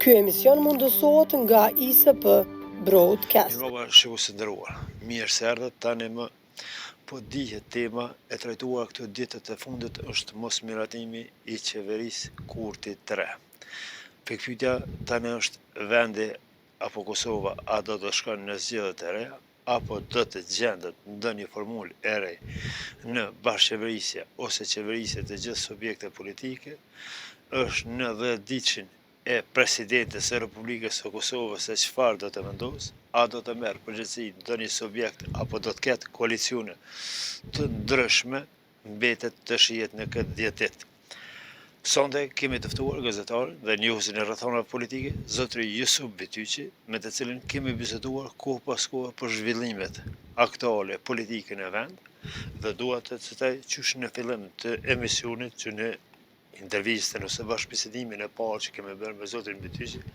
Ky emision mundësohet nga ISP Broadcast. Mirëmbrëma shikues të nderuar. Mirë se erdhët tani më po dihet tema e trajtuar këto ditët e fundit është mosmiratimi i qeverisë Kurti 3. Pikpyetja tani është vendi apo Kosova a do të shkon në zgjedhjet e reja apo do të gjendet ndonjë formulë e re në bashkëqeverisje ose qeverisje të gjithë subjekte politike, është në 10 ditëshin e presidentes e Republikës së Kosovës se çfarë do të vendosë, a do të merr përgjegjësi ndonjë subjekt apo do të ketë koalicione të ndryshme, mbetet të shihet në këtë 10 ditë. Sonde kemi të ftuar gazetarën dhe njohuesin e rrethonave politike, zotri Jusuf Bityqi, me të cilin kemi biseduar kohë pas kohe për zhvillimet aktuale politike në vend, dhe dua të citoj qysh në fillim të emisionit që në intervistën ose bashkëbisedimin e parë që kemi bërë me zotrin Bityqi,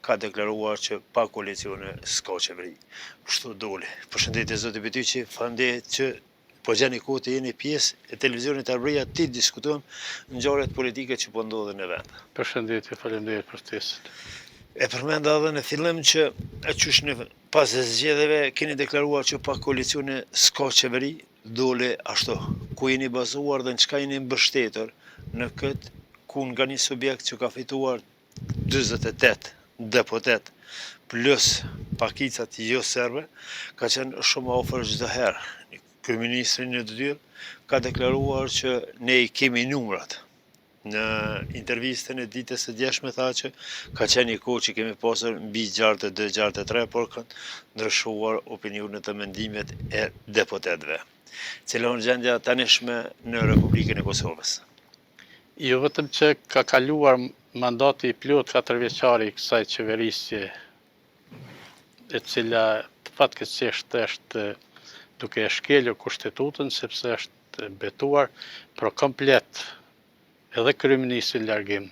ka deklaruar që pa koalicione s'ka qeveri. Kështu doli. Përshëndetje zoti Bityqi, faleminderit që po gjeni kohë të jeni pjesë e televizionit Arbëria ti diskutojmë ngjarjet politike që po ndodhin në vend. Përshëndetje, faleminderit për ftesën. E përmenda edhe në fillim që qysh në pas zgjedhjeve keni deklaruar që pa koalicione s'ka qeveri, dole ashtu. Ku jeni bazuar dhe në çka jeni mbështetur në këtë ku nga një subjekt që ka fituar 48 deputet plus pakicat jo serbe, ka qenë shumë afër çdo herë. Kryeministri në detyrë ka deklaruar që ne i kemi numrat. Në intervistën e ditës së djeshme tha që ka qenë një kohë që kemi pasur mbi 62, 63, por kanë ndryshuar opinionet dhe mendimet e deputetëve. Cila është gjendja tanishme në Republikën e Kosovës? Jo vetëm që ka kaluar mandati i plot 4 vjeçar i kësaj qeverisje, e cila fatkeqësisht është duke e shkelur kushtetutën, sepse është betuar për komplet, edhe kryeministri në largim,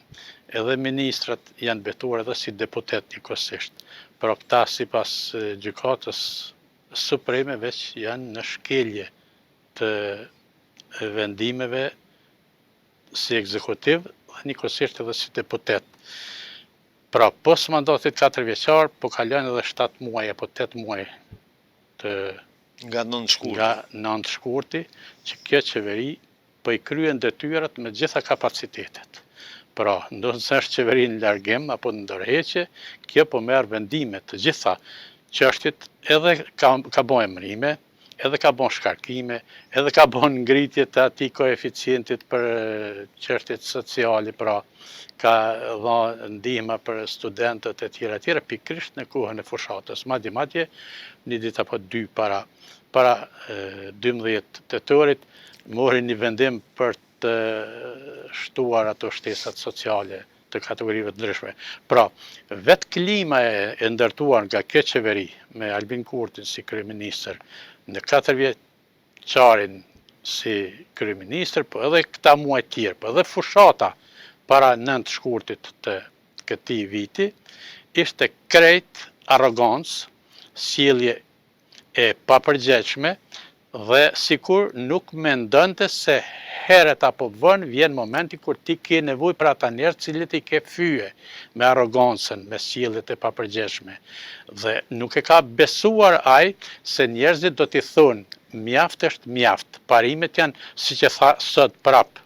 edhe ministrat janë betuar edhe si deputet njëkohësisht. Por këta sipas gjykatës supreme veç janë në shkelje të vendimeve si ekzekutiv dhe njëkohësisht edhe si deputet. Pra, pos mandatit 4 vjeçar, po kalojnë edhe 7 muaj apo 8 muaj të Nga 9 shkurti. Nga 9 shkurti, që kjo qeveri po i kryen detyrat me gjitha kapacitetet. Pra, nëse është qeveri në largim apo në ndërheqje, kjo po merr vendime të gjitha çështjet, edhe ka bën emërime, edhe ka bën shkarkime, edhe ka bën ngritje të atij koeficientit për çështjet sociale, pra ka dhënë ndihma për studentët e tjera pikërisht në kohën e fushatës. Madje një ditë apo 2 para 12 tetorit mori një vendim për të shtuar ato shtesat sociale të kategorive të ndryshme. Pra, vetë klima e ndërtuar nga kjo qeveri me Albin Kurtin si kryeministër në 4 vjeçarin si kryeministër, po edhe këta muaj tjerë, po edhe fushata para 9 shkurtit të këtij viti, ishte krejt arrogancë, sjellje e papërgjegjshme dhe sikur nuk mendonte se herët apo vonë vjen momenti kur ti ke nevojë për ata njerëz të cilët i ke fyje me arrogancën, me sjelljet e papërgjegjshme. Dhe nuk e ka besuar ai se njerëzit do t'i thonë mjaft është mjaft. Parimet janë, siç e tha sot prap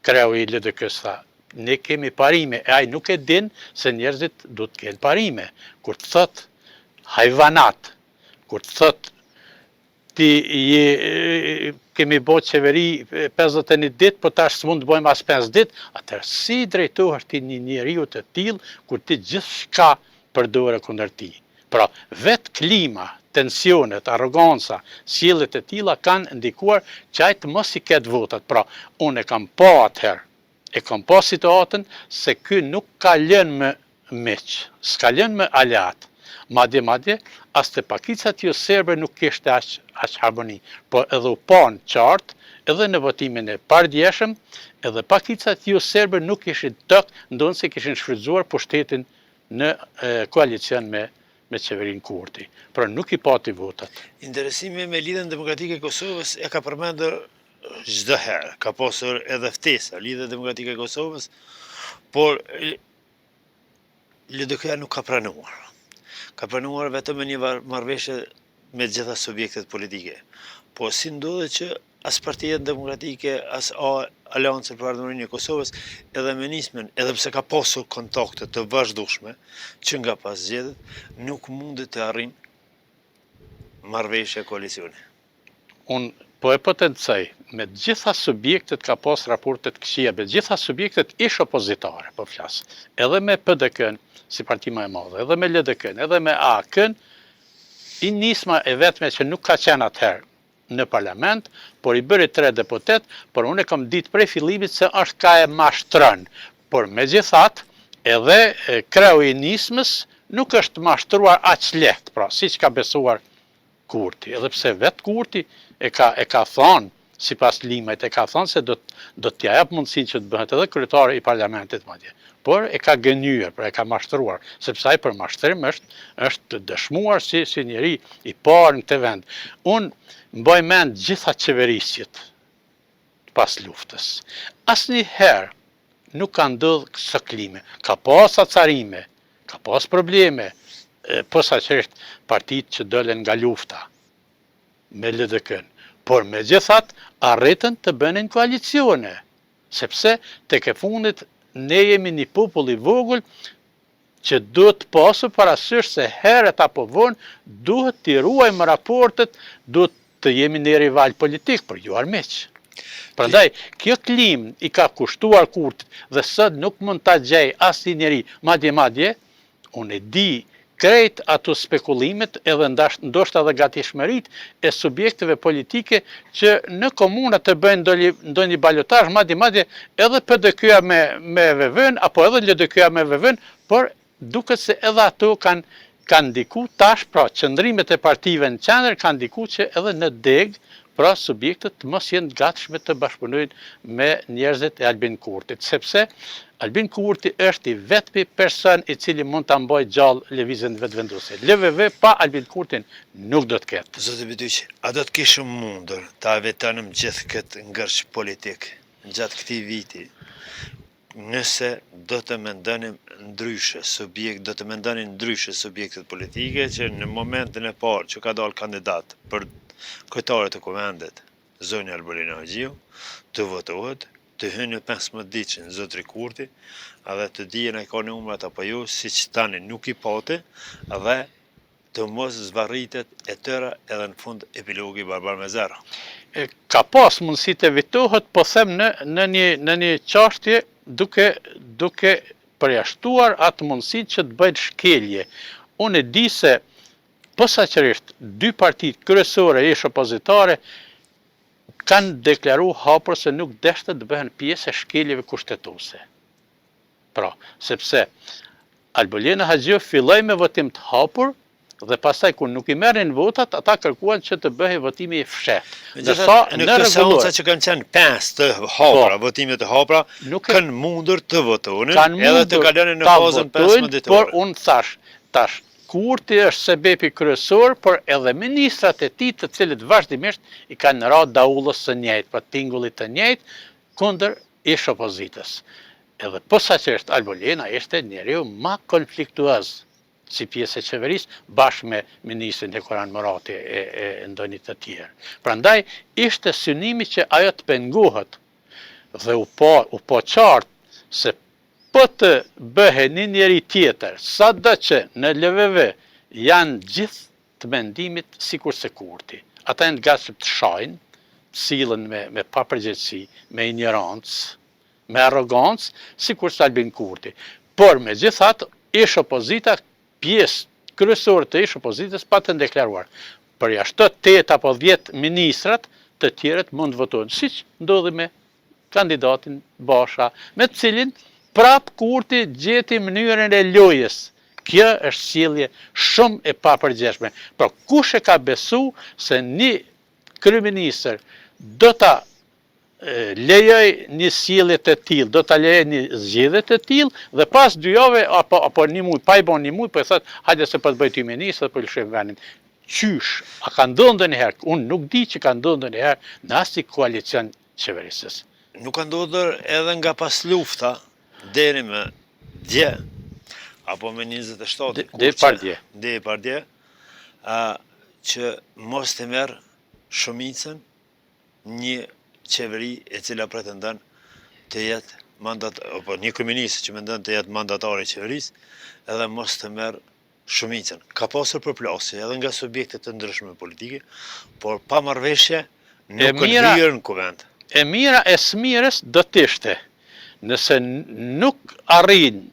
kreu i LDK-s tha, ne kemi parime, e ai nuk e din se njerëzit do të kenë parime. Kur të thot hajvanat, kur të thot ti kemi bo qeveri 51 ditë, po tash s'mund të bojmë as 5 ditë, atëherë si drejtohesh ti një njeriu të tillë kur ti gjithçka përdore kundër tij. Pra, vetë klima, tensionet, arroganca, sjelljet e tilla kanë ndikuar që ai të mos i ketë votat. Pra, unë e kam pa atëherë, e kam pa situatën se ky nuk ka lënë me miq, s'ka lënë me aleat. Madje, as të pakicat jo serbe nuk kishte aq harmoni, po edhe u pa në qartë, edhe në votimin e pardjeshëm, edhe pakicat jo serbe nuk ishin tokë, ndonë se kishin shfrytzuar pushtetin në koalicion me qeverinë Kurti. Pra nuk i pati votat. Interesimi me Lidhjen Demokratike e Kosovës e ka përmendur çdo herë, ka pasur edhe ftesa Lidhja Demokratike e Kosovës, por LDK nuk ka pranuar. Ka pranuar vetëm me një marrëveshje me gjitha subjektet politike. Po si ndodhe që as Partia Demokratike, as Aleancën për Ardhmërinë e Kosovës, edhe me nismen, edhe pse ka pasur kontakte të vazhdueshme që nga pas zgjedhjet, nuk mundet të arrijë marrëveshje koalicioni. Unë po e potencoj, me gjitha subjektet ka pas raportet këqija, me gjitha subjektet ish opozitare, po flas, edhe me PDK-n, si parti më e madhe, edhe me LDK-n, edhe me AK-n, i nisma e vetme që nuk ka qenë atëherë në parlament, por i bëri 3 deputet, por unë e kam ditë prej fillimit se është ka e mashtron. Por megjithatë, edhe kreu i nismës nuk është mashtruar aq lehtë, pra siç ka besuar Kurti, edhe pse vetë Kurti e ka thonë, sipas limajt e ka thonë se do t'ja jap mundësinë që të bëhet edhe kryetari i parlamentit madje. Por e ka gënyer, pra e ka mashtruar, sepse ai për mashtrim është dëshmuar si njeri i parë në këtë vend. Unë mbaj mend gjitha qeverisjet pas luftës. Asnjëherë nuk ka ndodhur kësë klime. Ka pas acarime, ka pas probleme, posaçërisht partitë që dolen nga lufta me LDK-n. Por megjithatë arritën të bënin koalicione, sepse tek e fundit ne jemi një popull i vogël që duhet të pasur parasysh se herët apo vonë duhet të ruajmë raportet, duhet të jemi një rival politik, për ju armiq. Prandaj, kjo klim i ka kushtuar Kurtit dhe sot nuk mund ta gjej asnjë njeri, madje, unë e di krejt ato spekulimet edhe ndoshta edhe gatishmërit e subjekteve politike që në komuna të bëjnë ndonjë balotazh, madje edhe PDK-ja me VV-n apo edhe LDK-ja me VV-n, por duket se edhe ato kanë ndiku tash, pra qëndrimet e partive në qendër kanë ndiku që edhe në deg, pra subjektet mos jenë gatshme të bashkëpunojnë me njerëzit e Albin Kurtit, sepse Albin Kurti është i vetmi person i cili mund ta mbajë gjallë lëvizjen vetëvendose. LVV pa Albin Kurtin nuk do të ketë. Zoti Bidyq, a do të kishim mundur ta vetënim gjithë këtë ngërç politik gjatë këtij viti? Nëse do të mendonin ndryshe subjektet politike që në momentin e parë që ka dalë kandidat për kryetare të kuvendit, zonja Alborina Hagjiu, të votohet, të hynë 15 ditë në zotri Kurti, edhe të dijen e ka numrat apo jo, si që tani nuk i pati, edhe të mos zvarritet e tëra edhe në fund epilogi barbar me zero. Ka pas mundësi të evitohet, po them në një çështje duke përjashtuar atë mundësi që të bëjnë shkelje. Unë e di se posaçërisht 2 partitë kryesore ish opozitare kanë deklaru hapur se nuk deshte të bëhen pjesë e shkeljeve kushtetuese. Pra, sepse Alborina Hagjiu filloi me votim të hapur dhe pastaj kur nuk i merrin votat, ata kërkuan që të bëhej votimi i fshehtë. Në këtë seanca që kanë qenë 5 të hapura, votime të hapura, kanë mundur të votonin edhe të kalonin në fazën 15 ditore. Por unë tash Kurti është sebepi kryesor, por edhe ministrat e tij, të cilët vazhdimisht i kanë ra daullës së njëjtë, pra tingullit të njëjtë kundër ish opozitës. Edhe posaçërisht Alborina ishte njeriu më konfliktuoz si pjesë e qeverisë bashkë me ministrin Hekoran Murati e ndonjë të tjerë. Prandaj ishte synimi që ajo të pengohet dhe u po qartë se po të bëhe një njeri tjetër, sado që në LVV janë gjithë të mendimit sikur se Kurti. Ata janë gatshëm të shajnë, sillen me papërgjegjësi, me ignorancë, me arrogancë, sikur se Albin Kurti. Por megjithatë, ish opozita, pjesë kryesore të ish opozitës pa të deklaruar. Përjashto 8 apo 10 ministrat, të tjerët mund të votojnë, siç ndodhi me kandidatin Basha, me të cilin prap Kurti gjeti mënyrën e lojës. Kjo është sjellje shumë e papërgjeshme. Por kush e ka besu se një kryeministër do ta lejoj një sjellje të tillë, do ta lejoj një zgjedhje të tillë dhe pas 2 javë apo një muaj, pa i bën një muaj, po e thot, hajde se po të bëj ty ministër, po lëshoj vendin. Qysh? A ka ndodhur ndonjëherë? Unë nuk di që ka ndodhur ndonjëherë në asnjë koalicion qeverisës. Nuk ka ndodhur edhe nga pas lufta deri më dje. apo me 27, Depardje, që mos të merë shumicën një qeveri e cila pretendon të jetë apo një kryeminist që mendon të jetë mandatari i qeverisë, edhe mos të merë shumicën. Ka pasur përplasje edhe nga subjekte të ndryshme politike, por pa marrëveshje nuk kanë hyrë në kuvend. E mira e smirës do të ishte, nëse nuk arrin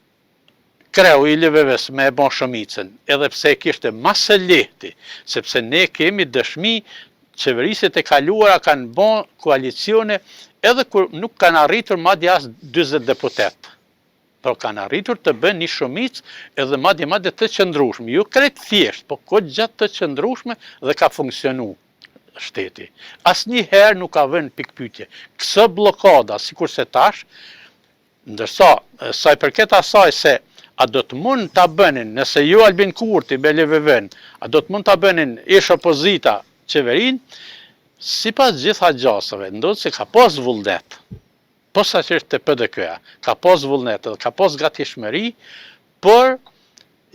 kreu i LVV-s me e bon shumicën, edhe pse e kishte masë lehti, sepse ne kemi dëshmi qeverisit e kaluara kanë bon koalicione edhe kur nuk kanë arritur madje as 40 deputet. Por kanë arritur të bën një shumicë edhe madje të qëndrueshme, jo krejt thjesht, po kohë gjatë të qëndrueshme dhe ka funksionu shteti. Asnjëherë nuk ka vënë pikpyetje. Kësë blokada, sikur se tash, ndërsa sa i përket asaj se a do të mund ta bënin, nëse ju Albin Kurti me LVV-n, a do të mund ta bënin ish opozita qeverin, sipas gjitha gjasave, ndodhë se ka pas vullnet, posaçërisht të PDK-ja, ka pas vullnet dhe ka pas gatishmëri, por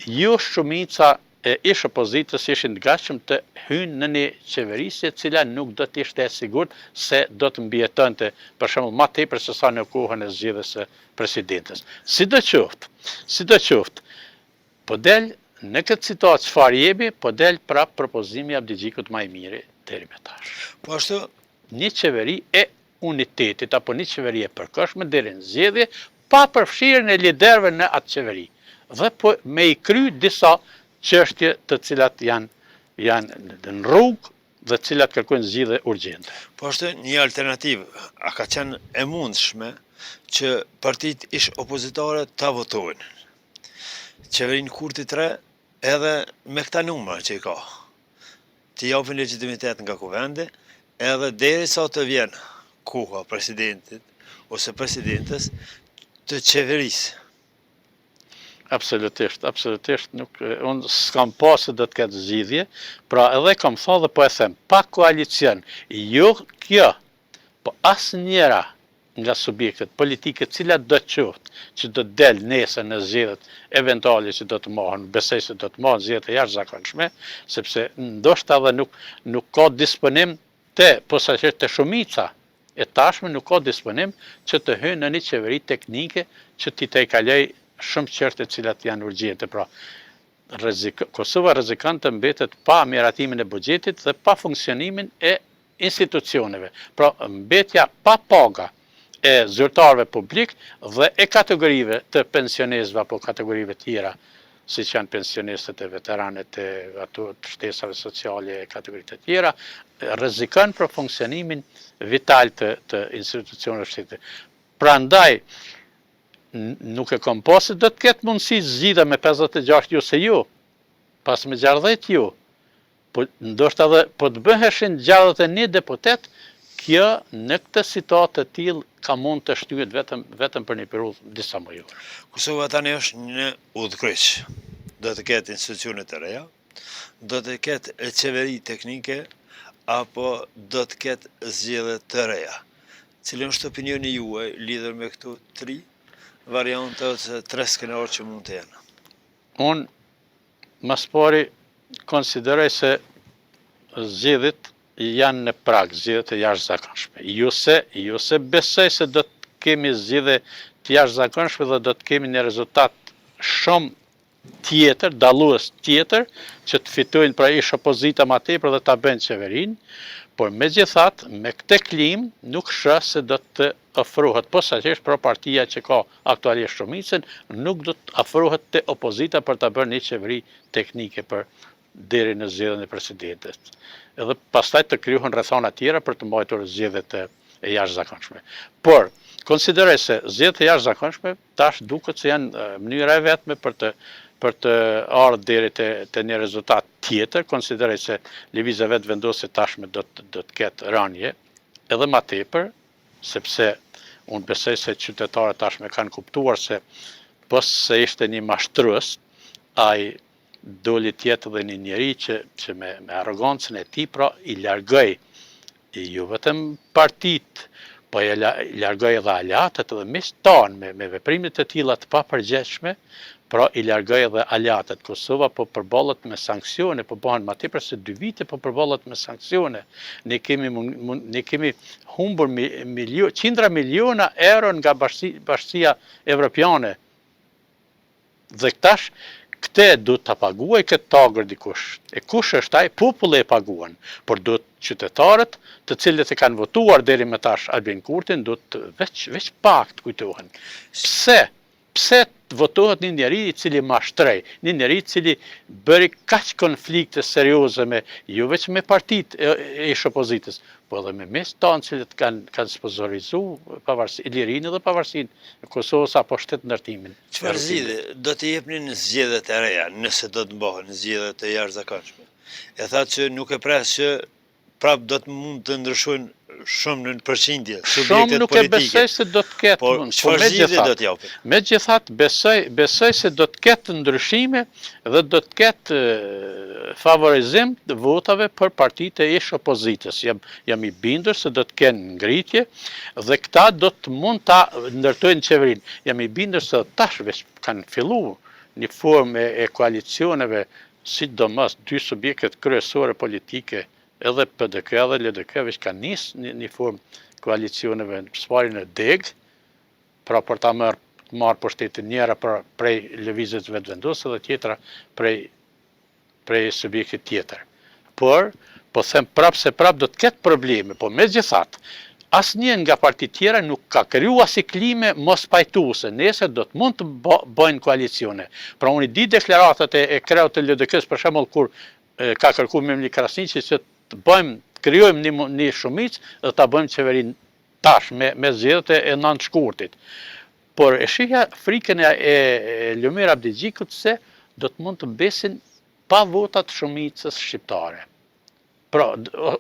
ju shumica e ish opozitës ishin të gatshëm të hynë në një qeverisje cila nuk do të ishte e sigurt se do të mbijetonte për shembull më tepër se sa në kohën e zgjedhjes së presidentes. Sidoqoftë, po del në këtë situatë çfarë jemi, po del prap propozimi i Abdigjikut më i miri deri më tash. Po ashtu një qeveri e unitetit apo një qeveri e përkohshme deri në zgjedhje pa përfshirjen e liderëve në atë qeveri dhe po me i kry disa çështje të cilat janë në rrugë dhe të cilat kërkojnë zgjidhje urgjente. Po ashtu një alternativë, a ka qenë e mundshme që partitë ish opozitare ta votojnë qeverinë Kurti 3 edhe me këta numra që i ka, të japin legitimitet nga kuvendi, edhe derisa të vjen koha presidentit ose presidentes të qeverisë. Absolutisht, nuk, unë s'kam pasë do të ketë zgjidhje, pra edhe kam thënë dhe po e them, pa koalicion, jo kjo, po asnjëra nga subjektet politike cilat do të qoftë që do të del nesër në zgjedhjet eventuale që do të marrin, besoj se do të marrin zgjedhje jashtëzakonshme, sepse ndoshta edhe nuk ka disponim posaçërisht të shumica e tashme nuk ka disponim që të hyjnë në një qeveri teknike që t'i të kaloj shumë çështje të cilat janë urgjente. Pra, Kosova rrezikon të mbetet pa miratimin e buxhetit dhe pa funksionimin e institucioneve. Pra, mbetja pa paga e zyrtarëve publik dhe e kategorive të pensionistëve apo kategorive tjera, siç janë pensionistët e veteranët e ato të shtesave sociale e kategoritë të tjera, rrezikon për funksionimin vital të institucioneve shtetit. Prandaj nuk e kam pasë do të ketë mundësi zgjidhja me 56 ju se ju, pas me 60 ju, po ndoshta edhe po të bëheshin 61 deputet, kjo në këtë situatë të tillë ka mund të shtyhet vetëm për një periudhë disa muaj. Kosova tani është një udhkryq. Do të ketë institucione të reja, do të ketë qeveri teknike, apo do të ketë zgjedhje të reja. Cilën është opinioni juaj lidhur me këto tri variante ose tre skenarë që mund të jenë? Unë mas pari konsideroj se zgjedhjet janë në prag, zgjedhjet e jashtëzakonshme. Jo se besoj se do të kemi zgjedhje të jashtëzakonshme dhe do të kemi një rezultat shumë tjetër, dallues tjetër, që të fitojnë pra ish opozita më tepër dhe ta bëjnë qeverinë, por megjithatë, me këtë klim nuk shoh se do të ofrohet posaçërisht për partia që ka aktualisht shumicën, nuk do të ofrohet te opozita për ta bërë një qeveri teknike për deri në zgjedhjen e presidentit. Edhe pastaj të krijohen rrethana tjera për të mbajtur zgjedhjet e jashtëzakonshme. Por konsideroj se zgjedhjet e jashtëzakonshme tash duket se janë mënyra e vetme për të ardhur deri te një rezultat tjetër. Konsideroj se lëvizja vetë vendose tashme do të ketë rënje, edhe më tepër, sepse unë besoj se qytetarët tashme kanë kuptuar se pos se ishte një mashtrues, ai doli tjetë dhe një njeri që me arrogancën e tij pra i largoi jo vetëm partit, po i largoi edhe aleatët dhe miqtanë me veprimet e tilla të papërgjeshme, pra i largoj edhe aleatët. Kosova po përballet me sanksione, po bëhen ma tepër se 2 vite po përballet me sanksione. Ne kemi humbur qindra miliona euro nga Bashkia Evropiane. Dhe këtash, këte du të paguaj këtë tagër dikush. E kush është ai? Populli e paguan. Por do të qytetarët, të cilët e kanë votuar deri më tash Albin Kurtin, do të veç pak të kujtohen. Pse të votohet një njeri i cili mashtrej, një njeri i cili bëri kaq konflikte serioze jo veç me partit e ish opozitës, po edhe me mes tanë cilët kanë sponsorizu lirinë dhe pavarësinë e Kosovës apo shtetëndërtimin. Çfarë zgjidhje do të jepnin zgjedhjet e reja, nëse do të bëhen zgjedhjet e jashtëzakonshme? E tha që nuk e pres që prap do të mund të ndryshojnë shumë në përqindje subjektet politike. Shumë nuk e besoj se do të ketë. Por çfarë zgjidhje do të japin? Megjithatë besoj se do të ketë ndryshime dhe do të ketë favorizim të votave për partitë e ish opozitës. Jam i bindur se do të kenë ngritje dhe këta do të mund ta ndërtojnë qeverinë. Jam i bindur se tash veç kanë filluar një formë e koalicioneve, sidomos 2 subjektet kryesore politike, edhe PDK dhe LDK veç kanë nisë një formë koalicioneve së në deg, pra për ta marrë pushtetin njëra prej lëvizjes vetëvendosë dhe tjetra prej subjektit tjetër. Por, po them prap se prap do të ketë probleme, po megjithatë, asnjë nga partitë tjera nuk ka kriju asnjë klime mos pajtuese, nesër do të mund të bëjnë koalicione. Pra unë di deklaratat e kreut të LDK-s për shembull kur ka kërkuar Memli Krasniqi që të krijojmë një shumicë dhe ta bëjmë qeverinë tash me zgjedhjet e 9 shkurtit. Por e shihja frikën e Lumir Abdixhikut se do të mund të mbesin pa votat shumicës shqiptare. Pra,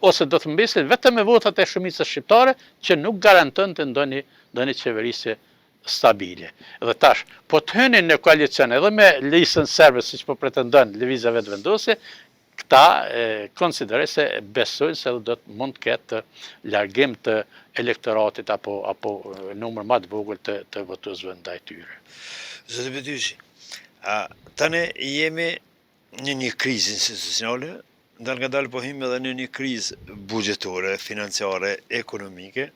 ose do të mbesin vetëm me votat e shumicës shqiptare që nuk garanton të ndonjë qeverisje stabile. Dhe tash, po të hynin në koalicion edhe me listën serbe, siç po pretendon Lëvizja Vetëvendosje, këta konsideroj se besojnë se do të mund të ketë largim të elektoratit apo numër më të vogël të votuesve ndaj tyre. Zoti Betyshi, tani jemi në një krizë institucionale, ndërngadalë po hym edhe në një krizë buxhetore, financiare, ekonomike,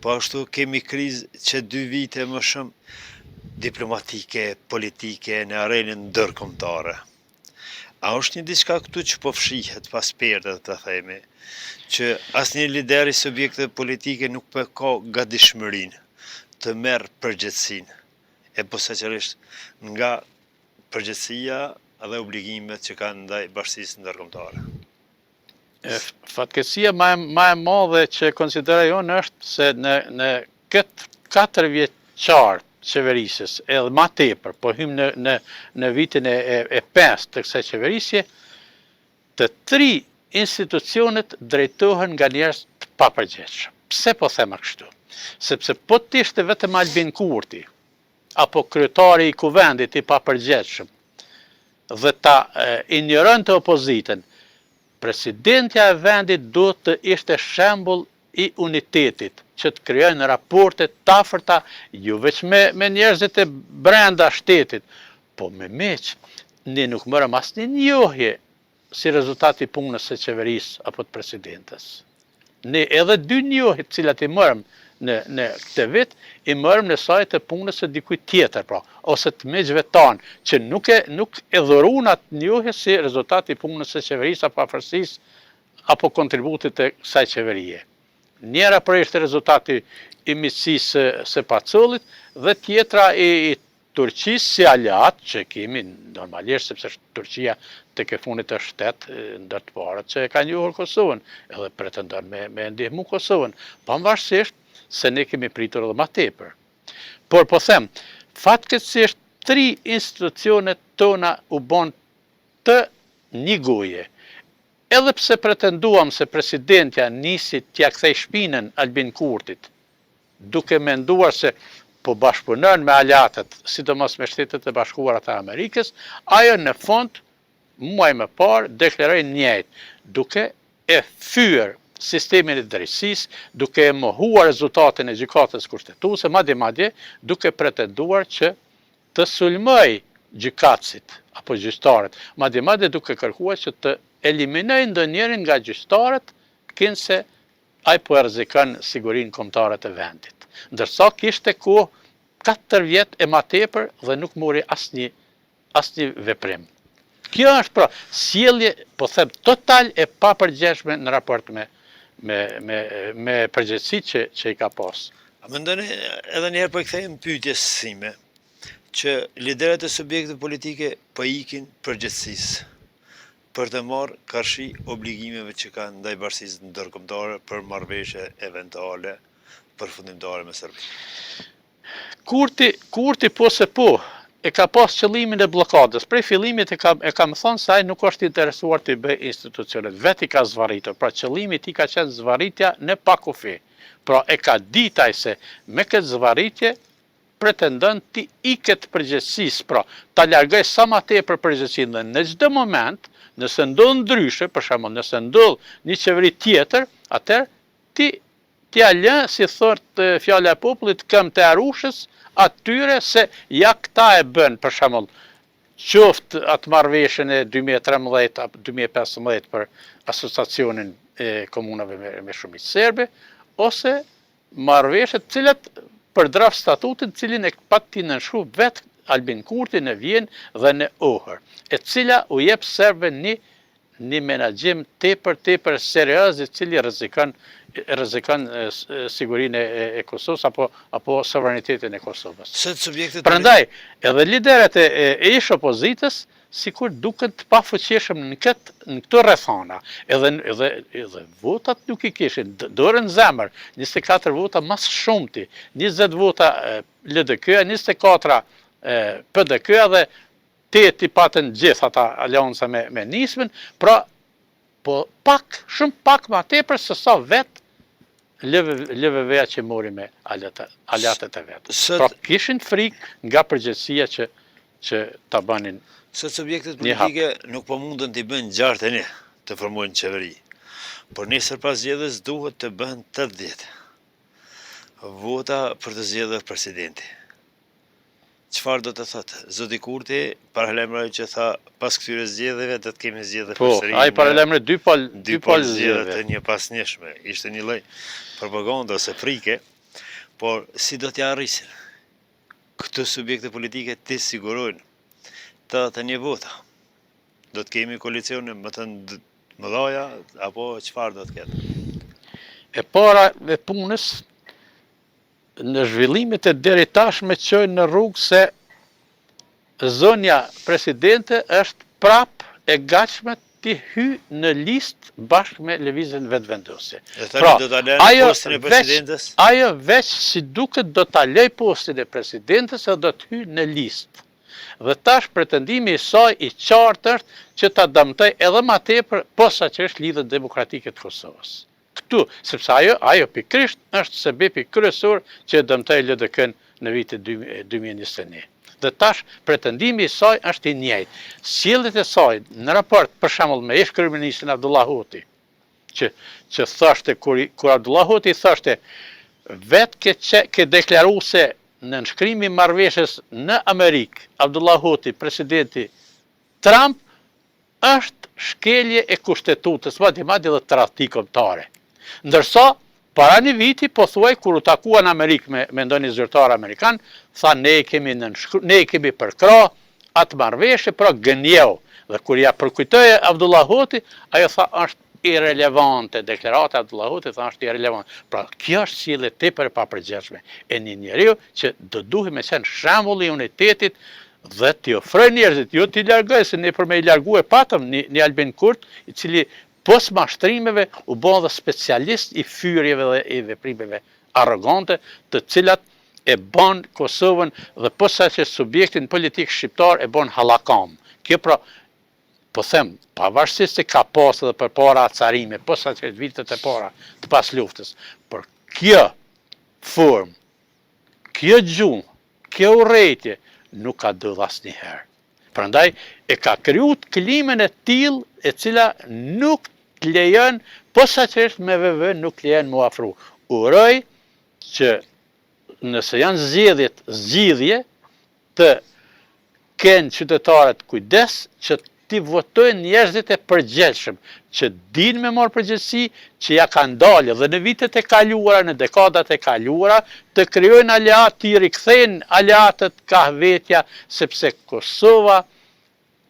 po ashtu kemi krizë që 2 vite më shumë diplomatike, politike në arenën ndërkombëtare. A është një diçka këtu që po fshihet pas perdet, të themi, që asnjë lider i subjekte politike nuk ka gatishmërinë të merr përgjegjësinë, e posaçërisht nga përgjegjësia dhe obligimet që kanë ndaj bashkisë ndërkombëtare? Fatkeqësia më e madhe që konsideroj unë është se në këtë 4 vjeçar qeverisjes, edhe ma tepër, po hym në vitin e 5 të kësaj qeverisje, të 3 institucionet drejtohen nga njerëz të papërgjegjshëm. Pse po them kështu? Sepse po të ishte vetëm Albin Kurti, apo kryetari i kuvendit i papërgjegjshëm, dhe ta injoronte opozitën, presidentja e vendit duhet të ishte shembull i unitetit, që të krijojnë raporte të afërta, jo veç me njerëzit e brenda shtetit, po me meq, ne nuk morëm asnjë njohje si rezultati punës së qeverisë apo të presidentes. Ne edhe 2 njohje të cilat i morëm në këtë vit, i morëm në sajt të punës së dikujt tjetër, pra, ose të meqve tanë, që nuk e dhurun atë njohje si rezultati punës së qeverisë apo afërsisë apo kontributit të kësaj qeverie. Njëra për ishte rezultati i miqësisë së Pacollit dhe tjetra i Turqisë si aleat që kemi normalisht, sepse Turqia tek e fundit është shtet ndër të parët që e ka njohur Kosovën, edhe pretendon me ndihmu Kosovën, pavarësisht se ne kemi pritur edhe më tepër. Por po them, fatkeqësisht 3 institucionet tona u bën të një goje. Edhe pse pretenduam se presidentja nisi t'ja kthej shpinën Albin Kurtit, duke menduar se po bashkëpunon me aleatët, sidomos me Shtetet e Bashkuara të Amerikës, ajo në fund, muaj më parë, deklaroi njëjtë, duke e fyer sistemin e drejtësisë, duke e mohuar rezultatin e gjykatës kushtetuese, madje duke pretenduar që të sulmoj gjykatësit apo gjyqtarët, madje duke kërkuar që të eliminojnë ndonjërin nga gjyqtarët, kinse ai po e rrezikon sigurinë kombëtare të vendit. Ndërsa kishte kohë 4 vjet e ma tepër dhe nuk mori asnjë veprim. Kjo është pra sjellje, po them, total e papërgjegjshme në raport me përgjegjësitë që i ka pas. A mendoni edhe një herë po i kthejmë pyetjes sime që liderët e subjekte politike po ikin përgjegjësisë për të marrë karshi obligimeve që kanë ndaj bashkisë ndërkombëtare për marrëveshje eventuale përfundimtare me Serbinë. Kurti po se po e ka pas qëllimin e bllokadës. Prej fillimit e ka më thonë se ai nuk është interesuar të bëjë institucionet. Vetë i ka zvarritur. Pra qëllimi i tij ka qenë zvarritja në pakufi. Pra e ka ditë ai se me këtë zvarritje pretendon të iket përgjegjësisë, pra ta largoj sa më tepër përgjegjësinë dhe në çdo moment, nëse ndodh ndryshe, për shembull, nëse ndodh një qeveri tjetër, atëherë t'ia lë, si thot fjala e popullit, këmbë të arushës atyre se ja këta e bën, për shembull, qoftë atë marrëveshjen e 2013 apo 2015 për asociacionin e komunave me shumicë serbe, ose marrëveshje të cilat për draft statutin, cilin e pati nënshkru vetë Albin Kurti në Vjenë dhe në Ohër, e cila u jep serbëve një menaxhim tepër serioz, i cili rrezikon sigurinë e Kosovës apo sovranitetin e Kosovës. Prandaj, edhe liderët e ish opozitës sikur duken të pafuqishëm në këto rrethana. Edhe votat nuk i kishin, dorën zemër, 24 vota mas shumti, 20 vota LDK, 24 PDK dhe 8 i patën gjithë ata alianca me nismën, pra po shumë pak ma tepër se sa vetë LVV-a që mori me aleatet e vetë. Pra kishin frikë nga përgjegjësia që ta banin. Sot subjektet politike nuk po mundën t'i bëjnë gjartë e një të formojnë qeveri, por nesër pas zgjedhjes duhet të bëhen 80 vota për të zgjedhur presidenti. Çfarë do të thotë? Zoti Kurti paralajmëroi që tha pas këtyre zgjedhjeve do të kemi zgjedhje përsëri. Po, ai paralajmëroi dy pal zgjedhje të njëpasnjëshme. Ishte një lloj propaganda ose frike, por si do t'ja arrisin? Këto subjekte politike të sigurojnë 81 vota. Do të kemi koalicione më të mëdha apo çfarë do të ketë? E para e punës në zhvillimet e deri tashme çojnë në rrugë se zonja presidente është prap e gatshme të hyjë në listë bashkë me lëvizjen vetëvendose. Pra, do ta lënë postin e presidentes? Ajo veç si duket do ta lëj postin e presidentes dhe do të hyjë në listë. Dhe tash pretendimi i saj i qartë është që ta dëmtoj edhe më tepër posaçërisht lidhjet demokratike të Kosovës. Këtu, sepse ajo pikërisht është sebepi kryesor që e dëmtoi LDK-n në vitin 2021. Dhe tash pretendimi i saj është i njëjtë. Sjelljet e saj në raport për shembull me ish-kryeministin Abdullah Hoti, që thoshte kur Abdullah Hoti thoshte vetë ke deklaruar se në nënshkrimi i marrëveshjes në Amerikë, Abdullah Hoti, presidenti Trump, është shkelje e kushtetutës, madje dhe tradhti kombëtare. Ndërsa, para një viti, po thuaj, kur u takuan në Amerikë me ndonjë zyrtar amerikan, tha ne i kemi përkra atë marrëveshje, pra gënjeu. Dhe kur ja përkujtoi Abdullah Hoti, ajo tha është irrelevante, deklarata e Abdullah Hoti tha është irrelevante. Pra kjo është sjellje tepër e papërgjegjshme e një njeriu që do duhet me qenë shembulli i unitetit dhe t'i ofroj njerëzit, jo t'i largoj, se ne për me i largu e patëm një Albin Kurti, i cili pos mashtrimeve u bën dhe specialist i fyrjeve dhe i veprimeve arrogante, të cilat e bën Kosovën dhe posaçërisht subjektin politik shqiptar e bën hallakam. Kjo pra, po them, pavarësisht se ka pas edhe përpara acarime, posaçërisht vitet e para të pas luftës, por kjo formë, kjo gjuhë, kjo urrejtje nuk ka ndodhur asnjëherë. Prandaj e ka krijuar klimën e tillë e cila nuk të lejon, posaçërisht me VV nuk lejon mu afru. Uroj që nëse janë zgjedhje të kenë qytetarët kujdes që ti votojnë njerëzit e përgjegjshëm, që dinë me marrë përgjegjësi, që ja kanë dalë dhe në vitet e kaluara, në dekadat e kaluara, të krijojnë aleat, të i rikthejnë aleatët ka vetja, sepse Kosova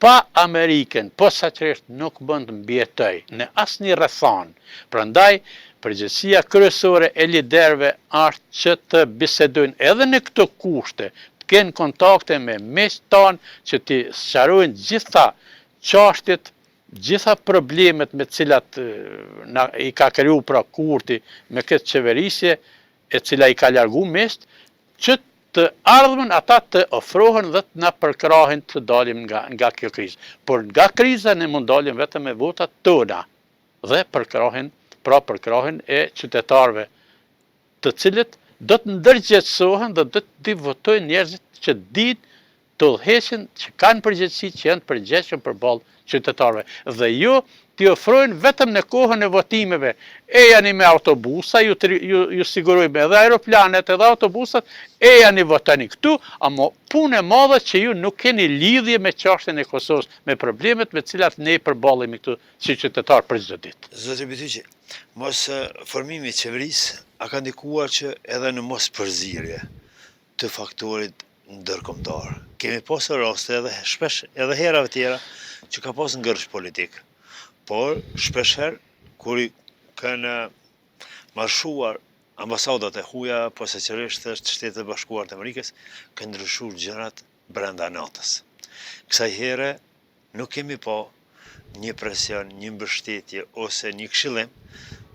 pa Amerikën, posaçërisht nuk mund të mbjetoj në asnjë rrethon. Prandaj, përgjegjësia kryesore e liderëve është që të bisedojnë edhe në këto kushte, të kenë kontakte me miqtë tanë, që të sqarojnë gjitha çështjet, gjitha problemet me cilat i ka kriju pra Kurti me këtë qeverisje, e cila i ka largu miqt, që të ardhmen ata të ofrohen dhe të na përkrahin të dalim nga kjo krizë. Por nga kriza ne mund dalim vetëm me votat tona dhe përkrahin e qytetarëve, të cilët do të ndërgjegjësohen dhe do të votojnë njerëzit që dinë të udhëheqin, që kanë përgjegjësi, që janë përgjegjshëm përballë qytetarëve. Dhe jo t'i ofrojnë vetëm në kohën e votimeve. E jani me autobusa, ju sigurojmë edhe aeroplanet, edhe autobusat, e jani votani këtu, ama punë e madhe që ju nuk keni lidhje me çështjen e Kosovës, me problemet me cilat ne përballemi këtu si qytetar për çdo ditë. Zoti Bytyqi, mos formimi i qeverisë a ka ndikuar që edhe në mos përzierje të faktorit ndërkombëtar. Kemi pasur raste edhe shpesh edhe herave tjera që ka pasur ngërsh politik. Por shpeshherë kur kanë marshuar ambasadat e huaja, posaçërisht të Shtetit Bashkuar të Amerikës, kanë ndryshuar gjërat brenda natës. Kësaj here nuk kemi pa një presion, një mbështetje ose një këshillim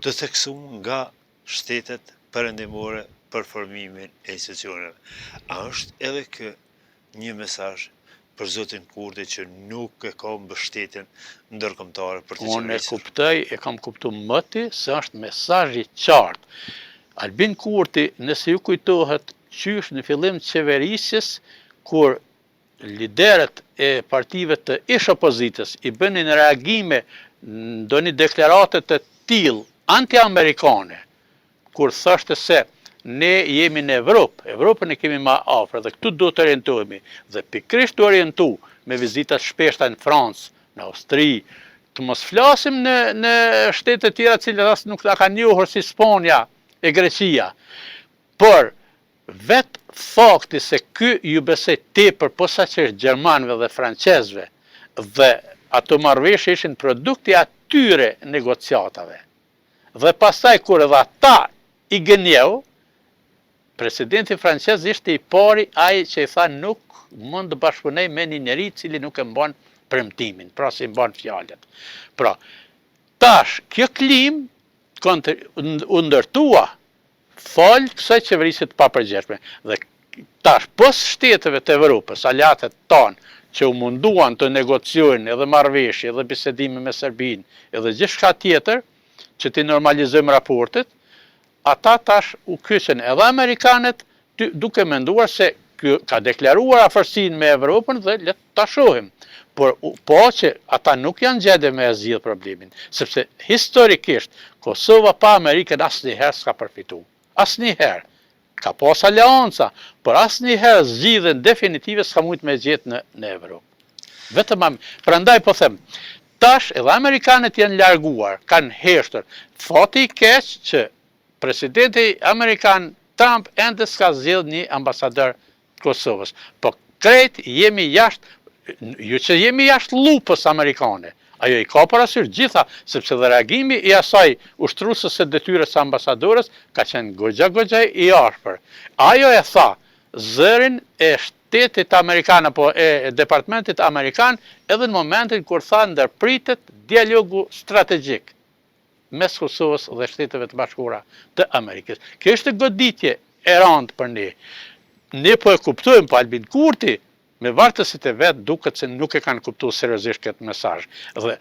të theksuar nga shtetet perëndimore për formimin e institucioneve. A është edhe kë një mesazh për zotin Kurti që nuk e ka mbështetjen ndërkombëtare për të qeverisur? Unë e kam kuptuar mëti se është mesazh i qartë. Albin Kurti, nëse ju kujtohet, qysh në fillim të qeverisjes, kur liderët e partive të ish opozitës i bënin reagime ndonjë deklarate të tillë anti-amerikane, kur thoshte se ne jemi në Evropë, Evropën e kemi ma afër dhe këtu do të orientohemi, dhe pikrisht të orientu me vizitat shpeshta në Francë, në Austri, të mos flasim në shtetet tjera cilat as nuk ta kanë njohur si Spanja e Greqia, por vetë fakti se ky ju besoj tepër posaçërisht gjermanëve dhe francezëve, dhe ato marrëveshje ishin produkti atyre negociatave. Dhe pastaj kur edhe ata i gënjeu, presidenti francez ishte i pari ai që i tha nuk mund të bashkëpunej me një njeri cili nuk e mban premtimin, pra si mban fjalët. Pra, tash kjo klim u ndërtua fal kësaj qeverisit pa përgjegjshme. Dhe tash pos shteteve të Evropës, aleatët tanë që u munduan të negociojnë edhe marrëveshje, edhe bisedime me Serbinë, edhe gjithçka tjetër që të normalizojmë raportet, ata tash u kyçen edhe amerikanët duke menduar se ka deklaruar afërsinë me Evropën dhe le ta shohim. Por po që ata nuk janë gjendje me zgjidh problemin, sepse historikisht Kosova pa Amerikën asnjëherë s'ka përfituar. Asnjëherë. Ka pas aleanca, por asnjëherë zgjidhjen definitive s'ka mujt me gjetë në Evropë. Vetëm prandaj po them, tash edhe amerikanët janë larguar, kanë heshtur. Fati i keq që presidenti amerikan Trump ende s'ka zgjedhur një ambasador të Kosovës. Po krejt jemi jashtë, ju që jemi jashtë lupës amerikane. Ajo i ka parasysh gjitha, sepse dhe reagimi i asaj ushtruesës së detyrës ambasadores ka qenë goxha i ashpër. Ajo e tha zërin e shtetit amerikan apo e departamentit amerikan edhe në momentin kur tha ndërpritet dialogu strategjik mes Kosovës dhe Shteteve të Bashkuara të Amerikës. Kjo është goditje e rëndë për ne. Ne po e kuptojmë, po Albin Kurti me vartësit e vetë duket se nuk e kanë kuptuar seriozisht këtë mesazh. Dhe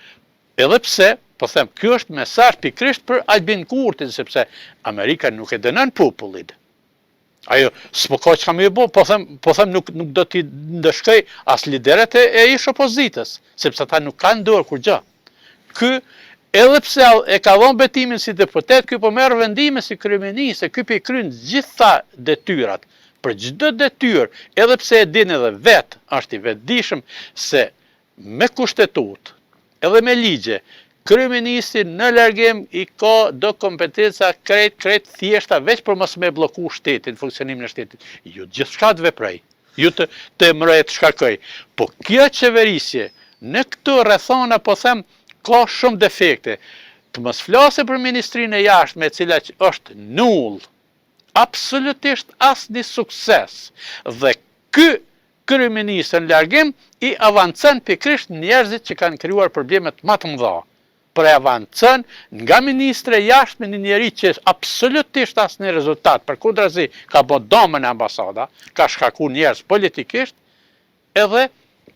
edhe pse, po them, ky është mesazh pikrisht për Albin Kurtin, sepse Amerika nuk e dënon popullin. Ajo s'po ka çka më bë, po them nuk do t'i ndëshkoj as liderët e ish opozitës, sepse ata nuk kanë dorë kur gjë. Ky edhe pse e ka dhënë betimin si deputet, ky po merr vendime si kryeminist, ky po i kryen gjitha detyrat për çdo detyrë, edhe pse e din edhe vetë, është i vetëdijshëm se me kushtetut, edhe me ligje, kryeministri në largim i ka do kompetenca krejt thjeshta veç për mos me bloku shtetin, funksionimin e shtetit. Ju gjithçka të veprej, ju të emëroj të shkarkoj. Po kjo qeverisje, në këto rrethana po them, ka shumë defekte. Të mos flase për ministrinë e jashtme, e cila është null, absolutisht asnjë sukses. Dhe ky kryeministër në largim i avancon pikërisht njerëzit që kanë krijuar problemet më të mëdha. Por e avancon nga ministre jashtme një njeri që absolutisht asnjë rezultat, përkundrazi ka bërë domën e ambasada, ka shkaku njerëz politikisht, edhe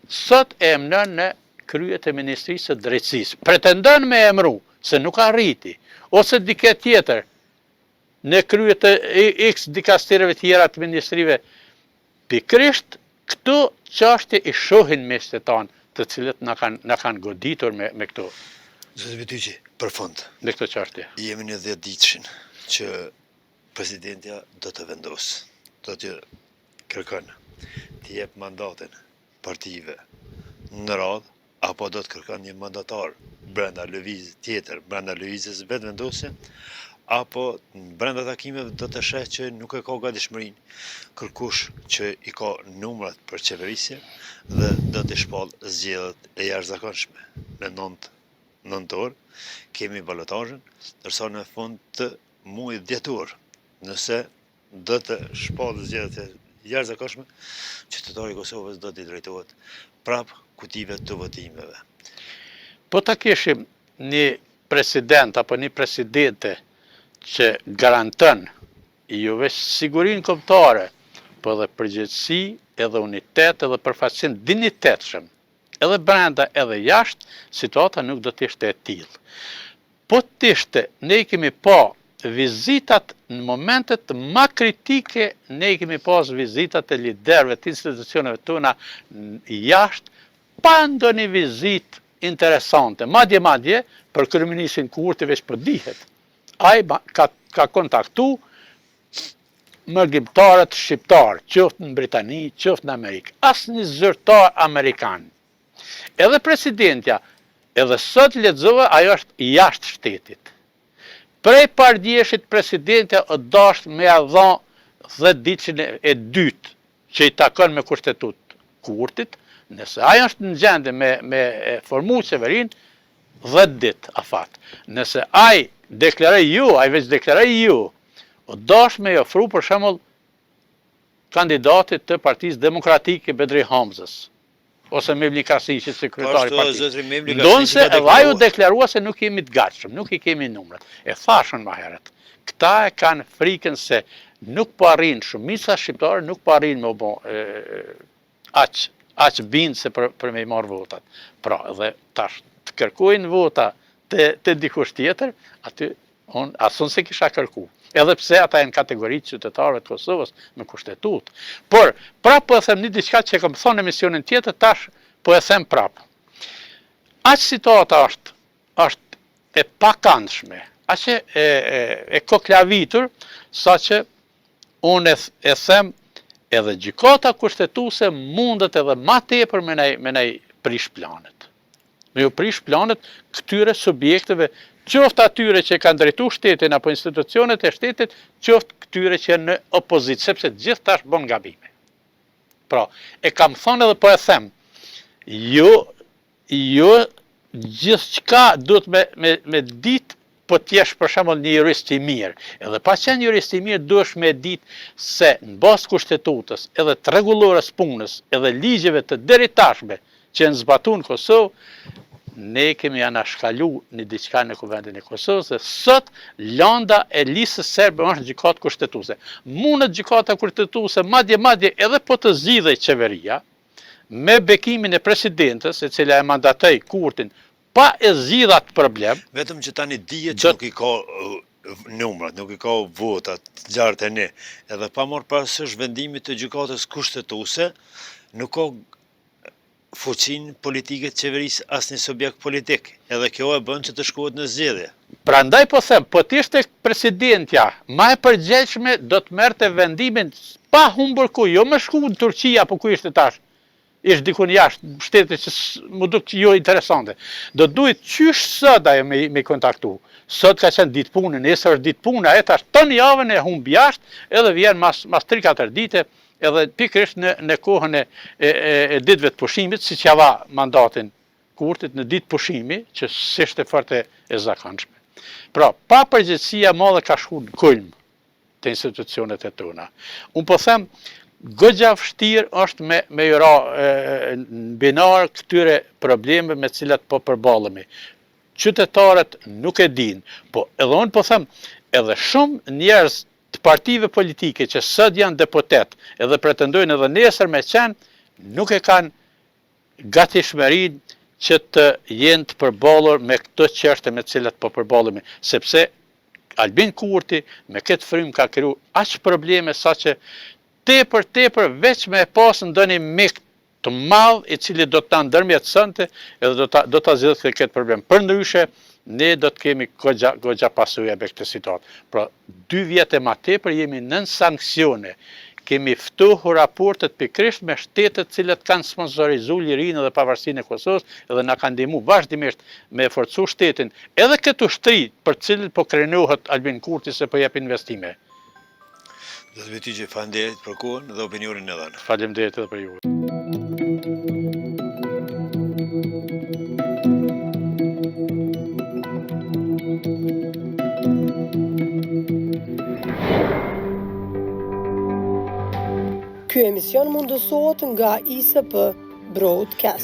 sot e emëron në kryet e Ministrisë së Drejtësisë. Pretendon me emëru se nuk arriti, ose dike tjetër në kryet e X dikastereve tjera të ministrive, pikërisht këto çështje i shohin me shtetan, të cilët na kanë goditur me këto. Zoti Betyqi, për fund, Në këto çështje. jemi në 10 ditëshin që presidentja do të vendosë, do të kërkon të jep mandatin partive në radhë, apo do të kërkon një mandatar brenda lëvizjes tjetër, brenda lëvizjes vetë vendosje, apo brenda takimeve do të sheh që nuk e ka gatishmërinë kërkush që i ka numrat për qeverisje dhe do të shpall zgjedhjet e jashtëzakonshme. Në 9 nëntor kemi balotazhin, ndërsa në fund të muajit dhjetor, nëse do të shpall zgjedhjet e jashtëzakonshme, qytetari i Kosovës do të drejtohet prap kutive të votimeve. Po ta kishim një president apo një presidente që garanton jo veç sigurinë kombëtare, po edhe përgjegjësi, edhe unitet, edhe përfaqësim dinjitetshëm, edhe brenda edhe jashtë, situata nuk do të ishte e tillë. Po të ishte, ne kemi pa vizitat në momentet më kritike, ne kemi pas vizitat e liderëve të institucioneve tona jashtë, pa ndonjë vizitë interesante. Madje, për kryeministrin Kurti veç po dihet. Ai ka kontaktu mërgjimtarët shqiptarë, qoftë në Britani, qoftë në Amerikë. Asnjë zyrtar amerikan. Edhe presidentja, edhe sot lexova, ajo është jashtë shtetit. Prej pardjeshit presidentja o dasht me ia dhënë 10 ditën e dytë që i takon me kushtetut Kurtit, nëse ajo është në gjendje me formu qeverin, 10 ditë afat. Nëse ai ai veç deklaroj ju, o dash me i ofru për shembull kandidatit të Partisë Demokratike Bedri Hamzës, ose Mevli Krasiqit, sekretari i partisë. Ndonse edhe ai u deklarua se nuk jemi të gatshëm, nuk i kemi numrat. E thashën më herët. Këta e kanë frikën se nuk po arrin, shumica shqiptare nuk po arrin me u bë aq bindse për me i marrë votat. Pra, edhe tash të kërkojnë vota të dikush tjetër, aty asun se kisha kërku. Edhe pse ata e në kategoritë qytetarëve të Kosovës me kushtetut. Por, prap po e them një diçka që e kam thonë në emisionin tjetër, tash po e them prap. Aq situata është e pakandshme, aq e koklavitur, sa që unë e them edhe gjykata kushtetuese mundet edhe ma tepër me nej prish planet. Me ju prish planet këtyre subjekteve, qoftë atyre që kanë drejtu shtetin apo institucionet e shtetit, qoftë këtyre që në opozit, sepse gjithë tash bën gabime. Pra, e kam thonë edhe po e them, jo gjithçka duhet me ditë po t'jesh për shembull një jurist i mirë. Edhe pa qenë jurist i mirë, duhesh me ditë se në bazë kushtetutës, edhe të rregullores punës, edhe ligjeve të deritashme që në zbatu në Kosovë, ne kemi anashkalu një diçka në kuvendin e Kosovës, dhe sot landa e listës serbe është gjykatë kushtetuese. Mundet gjykata kushtetuese madje edhe po të zgjidhej qeveria, me bekimin e presidentës, e cila e mandatoi Kurtin, pa e zgjidhur atë problem. Vetëm që tani dihet që nuk i ka numrat, nuk i ka votat të gjartë e ne, edhe pa marrë parasysh vendimit të gjykatës kushtetuese, nuk ka fuqinë politike të qeverisë asnjë subjekt politik, edhe kjo e bën që të shkohet në zgjedhje. Prandaj po them, po t'ishte presidentja ma e përgjegjshme, do të merrte vendimin pa humbur kohë, jo më shku në Turqi apo ku ishte tash. Ishte dikun jashtë shtete që më duk jo interesante. Do duhet qysh sot ajo me kontaktu. Sot ka qenë ditë punë, nesër është ditë punë, e tash ton javën e humb jashtë, edhe vjen mas 3-4 dite, edhe pikërisht në kohën e ditëve të pushimit, siç java mandatin Kurtit në ditë pushimi, që s'ishte fort e zakonshme. Pra, pa përgjegjësia madhe ka shku në kulm të institucionet e tona. Unë po them, goxha vështirë është me jura në binar këtyre probleme me cilat po përballemi. Qytetarët nuk e din, po edhe unë po them, edhe shumë njerëz të partive politike që sot janë deputet edhe pretendojnë edhe nesër me qenë, nuk e kanë gatishmërinë që të jenë të përballur me këto çështje me cilat po përballemi, sepse Albin Kurti me këtë frym ka kriju aq probleme saqë tepër veç me pas ndonjë mik të madh i cili do ta ndërmjetësonte edhe do ta zgjidhte këtë problem. Përndryshe ne do të kemi goxha pasojë me këtë situatë. Pra 2 vjet e më tepër jemi nën sanksione. Kemi ftohur raportet pikërisht me shtetet cilat kanë sponsorizuar lirinë dhe pavarësinë e Kosovës edhe na kanë ndihmuar vazhdimisht me forcu shtetin. Edhe këtë ushtri për cilën po krenohet Albin Kurti se po jep investime. Do të vëti që faleminderit për kohën dhe opinionin e dhënë. Faleminderit edhe për ju. Ky emision mundësohet nga ISP Broadcast.